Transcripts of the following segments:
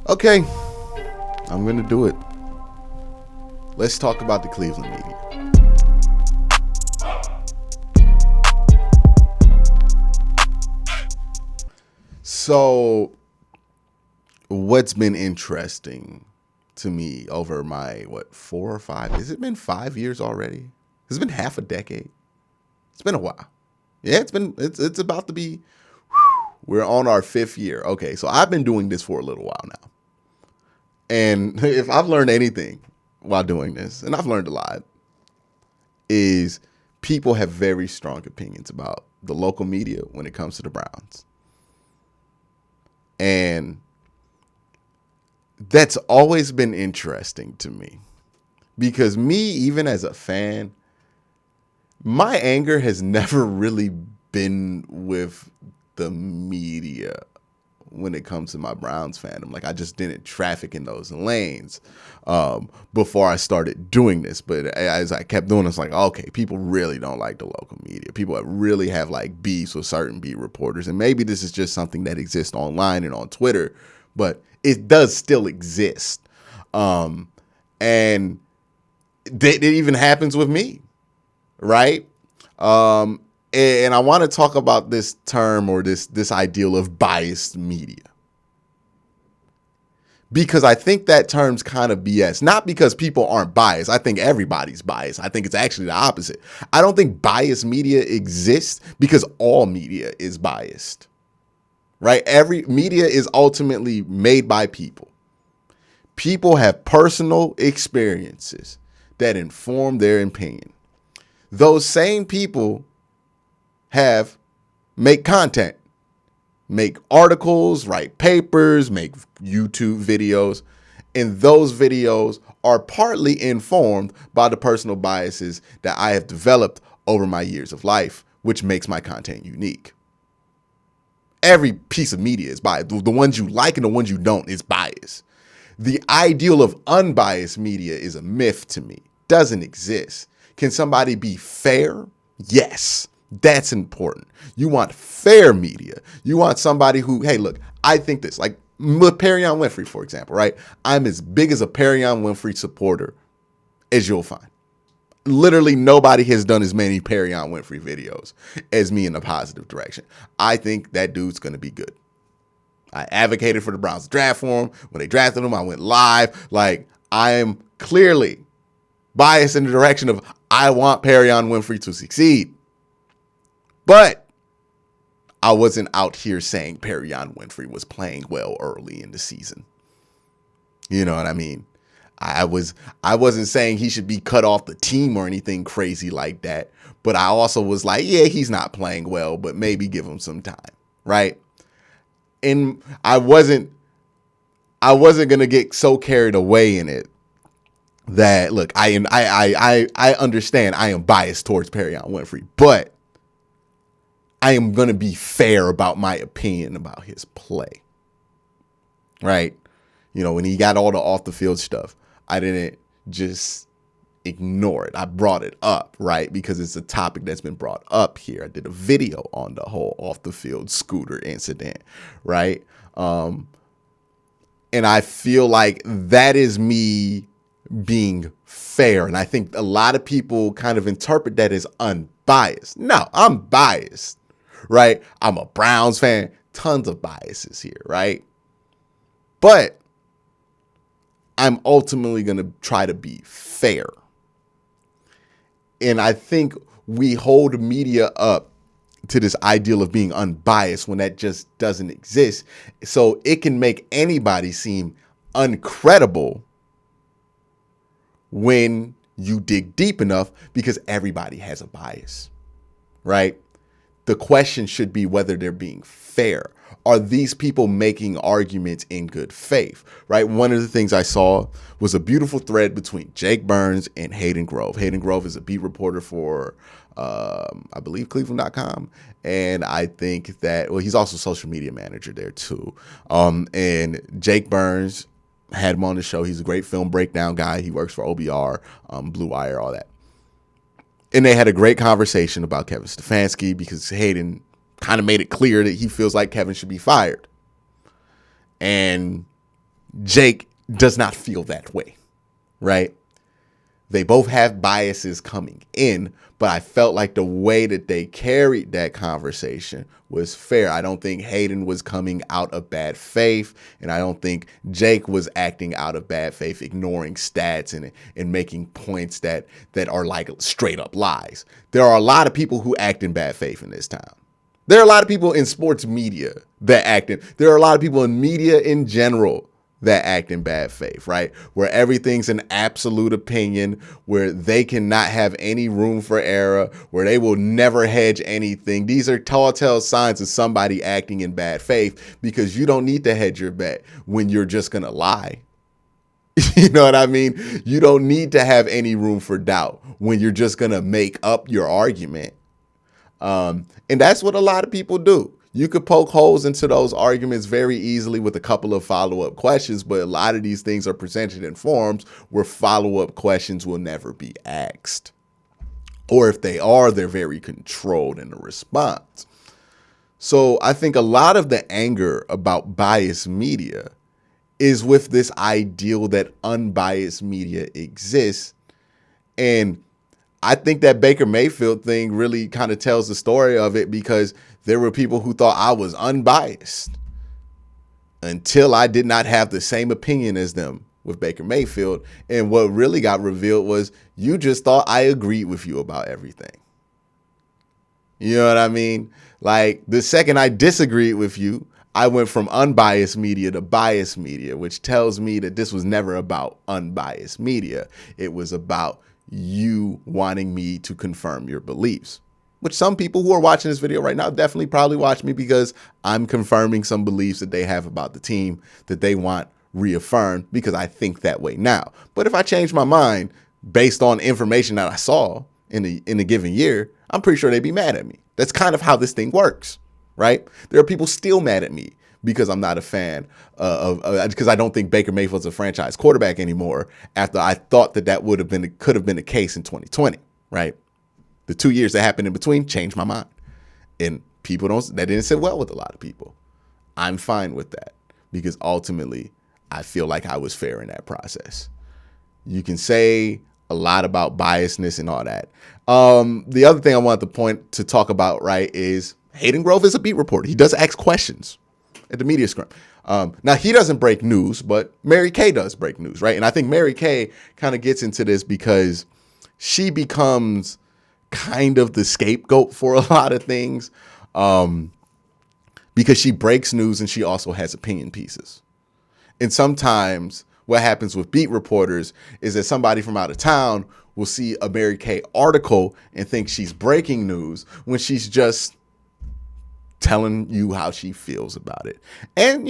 Okay, I'm going to do it. Let's talk about the Cleveland media. So, what's been interesting to me over my, 4 or 5? Has it been 5 years already? Has it been half a decade? It's been a while. Yeah, it's about to be, we're on our 5th year. Okay, so I've been doing this for a little while now. And if I've learned anything while doing this, and I've learned a lot, is people have very strong opinions about the local media when it comes to the Browns. And that's always been interesting to me because me, even as a fan, my anger has never really been with the media when it comes to my Browns fandom. Like, I just didn't traffic in those lanes before I started doing this. But as I kept doing, it's like, okay, people really don't like the local media. People really have like beefs with certain beat reporters. And maybe this is just something that exists online and on Twitter, but it does still exist. And it even happens with me, right? And I want to talk about this term or this ideal of biased media. Because I think that term's kind of BS. Not because people aren't biased. I think everybody's biased. I think it's actually the opposite. I don't think biased media exists because all media is biased. Right? Every media is ultimately made by people. People have personal experiences that inform their opinion. Those same people make content, make articles, write papers, make YouTube videos, and those videos are partly informed by the personal biases that I have developed over my years of life, which makes my content unique. Every piece of media is biased. The ones you like and the ones you don't is biased. The ideal of unbiased media is a myth to me. Doesn't exist. Can somebody be fair? Yes. That's important. You want fair media. You want somebody who, hey, look, I think this. Like with Perion Winfrey, for example, right? I'm as big as a Perion Winfrey supporter as you'll find. Literally nobody has done as many Perion Winfrey videos as me in a positive direction. I think that dude's going to be good. I advocated for the Browns draft for him. When they drafted him, I went live. Like, I am clearly biased in the direction of I want Perion Winfrey to succeed. But I wasn't out here saying Perion Winfrey was playing well early in the season. You know what I mean? I wasn't saying he should be cut off the team or anything crazy like that. But I also was like, yeah, he's not playing well, but maybe give him some time, right? And I wasn't gonna get so carried away in it that look, I understand I am biased towards Perion Winfrey, but I am going to be fair about my opinion about his play, right? You know, when he got all the off the field stuff, I didn't just ignore it. I brought it up, right? Because it's a topic that's been brought up here. I did a video on the whole off the field scooter incident, right? And I feel like that is me being fair. And I think a lot of people kind of interpret that as unbiased. No, I'm biased. Right? I'm a Browns fan. Tons of biases here, right? But I'm ultimately going to try to be fair. And I think we hold media up to this ideal of being unbiased when that just doesn't exist. So it can make anybody seem uncredible when you dig deep enough because everybody has a bias, right? The question should be whether they're being fair. Are these people making arguments in good faith, right? One of the things I saw was a beautiful thread between Jake Burns and Hayden Grove. Hayden Grove is a beat reporter for, I believe, Cleveland.com. And I think that, well, he's also social media manager there too. And Jake Burns had him on the show. He's a great film breakdown guy. He works for OBR, Blue Wire, all that. And they had a great conversation about Kevin Stefanski because Hayden kind of made it clear that he feels like Kevin should be fired. And Jake does not feel that way, right? They both have biases coming in, but I felt like the way that they carried that conversation was fair. I don't think Hayden was coming out of bad faith, and I don't think Jake was acting out of bad faith, ignoring stats and making points that are like straight up lies. There are a lot of people who act in bad faith in this town. There are a lot of people in sports media that act in. There are a lot of people in media in general that act in bad faith, right? Where everything's an absolute opinion, where they cannot have any room for error, where they will never hedge anything. These are telltale signs of somebody acting in bad faith, because you don't need to hedge your bet when you're just going to lie. You know what I mean? You don't need to have any room for doubt when you're just going to make up your argument. And that's what a lot of people do. You could poke holes into those arguments very easily with a couple of follow-up questions, but a lot of these things are presented in forms where follow-up questions will never be asked. Or if they are, they're very controlled in the response. So I think a lot of the anger about biased media is with this ideal that unbiased media exists. And I think that Baker Mayfield thing really kind of tells the story of it, because there were people who thought I was unbiased until I did not have the same opinion as them with Baker Mayfield. And what really got revealed was you just thought I agreed with you about everything. You know what I mean? Like, the second I disagreed with you, I went from unbiased media to biased media, which tells me that this was never about unbiased media. It was about you wanting me to confirm your beliefs, which some people who are watching this video right now definitely probably watch me because I'm confirming some beliefs that they have about the team that they want reaffirmed, because I think that way now. But if I change my mind based on information that I saw in a given year, I'm pretty sure they'd be mad at me. That's kind of how this thing works, right? There are people still mad at me because I'm not a fan because I don't think Baker Mayfield's a franchise quarterback anymore, after I thought that could have been the case in 2020, right? The 2 years that happened in between changed my mind. And that didn't sit well with a lot of people. I'm fine with that, because ultimately I feel like I was fair in that process. You can say a lot about biasness and all that. The other thing I wanted to talk about, right, is Hayden Grove is a beat reporter. He does ask questions at the media scrum. Now, he doesn't break news, but Mary Kay does break news, right? And I think Mary Kay kind of gets into this because she becomes kind of the scapegoat for a lot of things, because she breaks news and she also has opinion pieces. And sometimes what happens with beat reporters is that somebody from out of town will see a Mary Kay article and think she's breaking news when she's just telling you how she feels about it. And,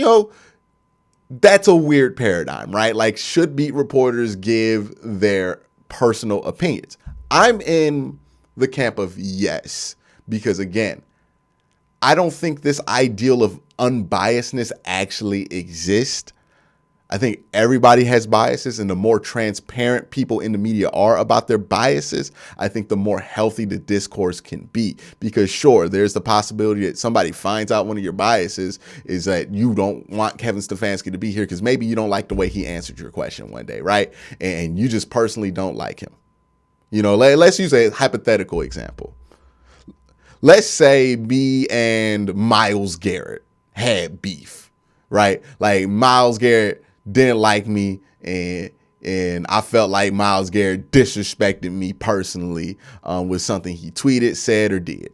that's a weird paradigm, right? Like, should beat reporters give their personal opinions? I'm in the camp of yes, because again, I don't think this ideal of unbiasedness actually exists. I think everybody has biases, and the more transparent people in the media are about their biases, I think the more healthy the discourse can be. Because sure, there's the possibility that somebody finds out one of your biases is that you don't want Kevin Stefanski to be here because maybe you don't like the way he answered your question one day, right? And you just personally don't like him. Let's use a hypothetical example. Let's say me and Myles Garrett had beef, right? Like, Myles Garrett didn't like me, and I felt like Myles Garrett disrespected me personally with something he tweeted, said, or did.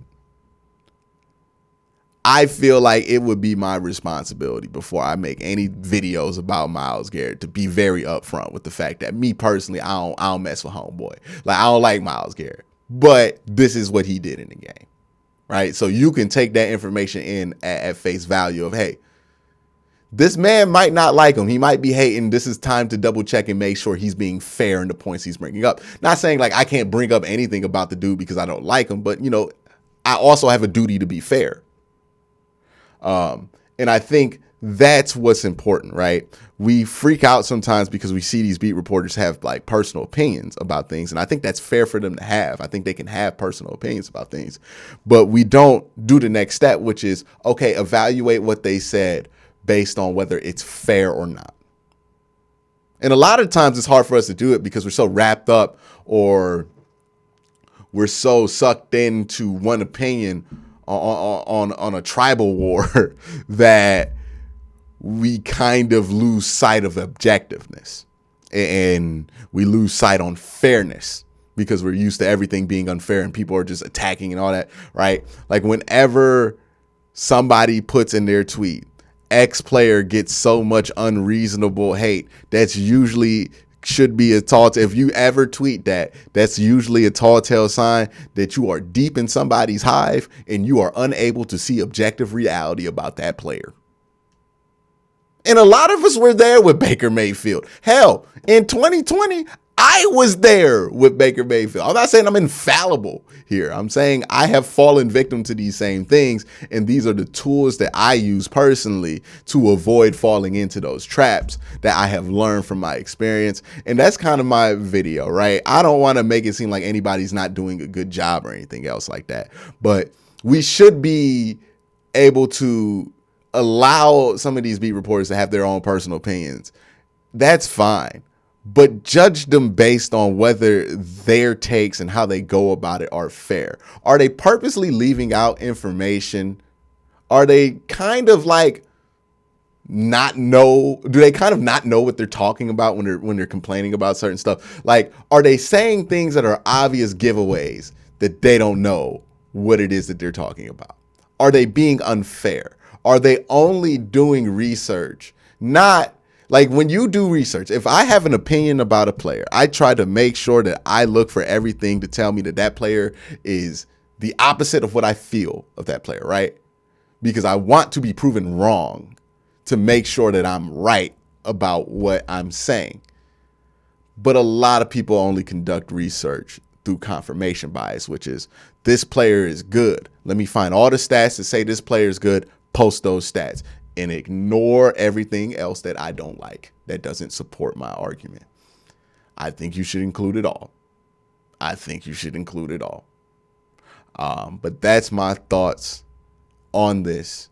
I feel like it would be my responsibility before I make any videos about Myles Garrett to be very upfront with the fact that me personally, I don't mess with homeboy. Like, I don't like Myles Garrett, but this is what he did in the game, right? So you can take that information in at face value of, hey, this man might not like him. He might be hating. This is time to double check and make sure he's being fair in the points he's bringing up. Not saying like I can't bring up anything about the dude because I don't like him, but I also have a duty to be fair. And I think that's what's important, right? We freak out sometimes because we see these beat reporters have like personal opinions about things. And I think that's fair for them to have. I think they can have personal opinions about things, but we don't do the next step, which is, okay, evaluate what they said based on whether it's fair or not. And a lot of times it's hard for us to do it because we're so wrapped up or we're so sucked into one opinion on a tribal war that we kind of lose sight of objectiveness and we lose sight on fairness because we're used to everything being unfair and people are just attacking and all that, right? Like whenever somebody puts in their tweet, X player gets so much unreasonable hate, that's usually should be a tall. If you ever tweet that, that's usually a tall tale sign that you are deep in somebody's hive and you are unable to see objective reality about that player. And a lot of us were there with Baker Mayfield. Hell, in 2020, I was there with Baker Mayfield. I'm not saying I'm infallible here. I'm saying I have fallen victim to these same things. And these are the tools that I use personally to avoid falling into those traps that I have learned from my experience. And that's kind of my video, right? I don't want to make it seem like anybody's not doing a good job or anything else like that. But we should be able to allow some of these beat reporters to have their own personal opinions. That's fine. But judge them based on whether their takes and how they go about it are fair. Are they purposely leaving out information? Are they kind of like do they kind of not know what they're talking about when they're complaining about certain stuff? Like, are they saying things that are obvious giveaways that they don't know what it is that they're talking about? Are they being unfair? Are they only doing research? Not like when you do research, if I have an opinion about a player, I try to make sure that I look for everything to tell me that that player is the opposite of what I feel of that player, right? Because I want to be proven wrong to make sure that I'm right about what I'm saying. But a lot of people only conduct research through confirmation bias, which is this player is good. Let me find all the stats that say this player is good, post those stats, and ignore everything else that I don't like, that doesn't support my argument. I think you should include it all. But that's my thoughts on this.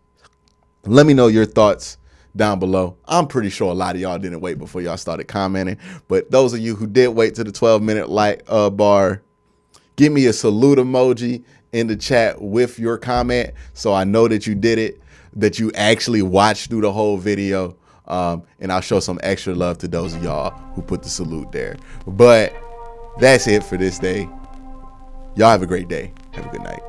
Let me know your thoughts down below. I'm pretty sure a lot of y'all didn't wait before y'all started commenting, but those of you who did wait to the 12-minute like bar, give me a salute emoji in the chat with your comment so I know that you did it, that you actually watched through the whole video, and I'll show some extra love to those of y'all who put the salute there. But that's it for this day. Y'all have a great day. Have a good night.